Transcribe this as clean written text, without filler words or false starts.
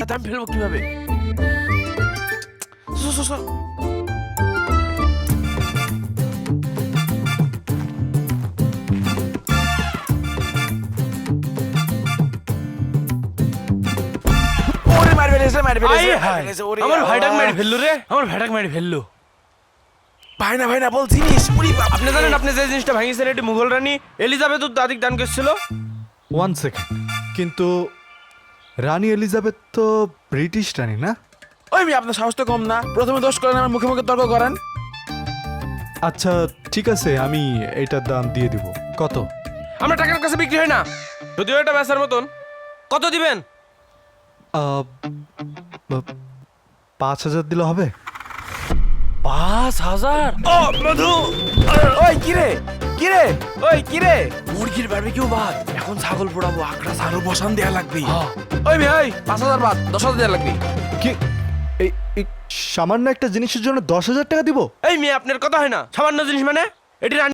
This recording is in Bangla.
তাতে আমি ফেলবো কিভাবে? আমার ভাইটাকে মেরে ফেললো রে, আমার ভাইটাকে মেরে ফেললো। ভাই না বলছিস? আপনি জানেন আপনি যে জিনিসটা ভাঙিয়েছেন এটি মুঘল রানী এলিজাবেথ দাদিক দান করেছিল? 1 সেকেন্ড, কিন্তু রানী এলিজাবেথ তো ব্রিটিশ রানী না? ওই মেয়ে, আপনার সাহস তো কম না। প্রথমে দোষ করেন, আমার মুখে মুখে তর্ক করেন। আচ্ছা ঠিক আছে, আমি এইটার দাম দিয়ে দিব। কত? আমরা টাকার কাছে বিক্রি হয় না, যদিও এটা বেচার মতন। কত দিবেন? 5,000 দিলে হবে? 5,000? ও মধু, ওই কিরে কিরে, ওই কিরে, মুরগির বারবিকিউ বাদ, এখন ছাগল পোড়াবো, আকড়া ছাগল বসান দেয়া লাগবে। ওই মেয়ে, ওই 5,000 বাদ, 10,000 দেয়া লাগবে। কি এই সামান্য একটা জিনিসের জন্য 10,000 টাকা দিব? এই মেয়ে, আপনার কথা হয় না? সামান্য জিনিস মানে এটি রানী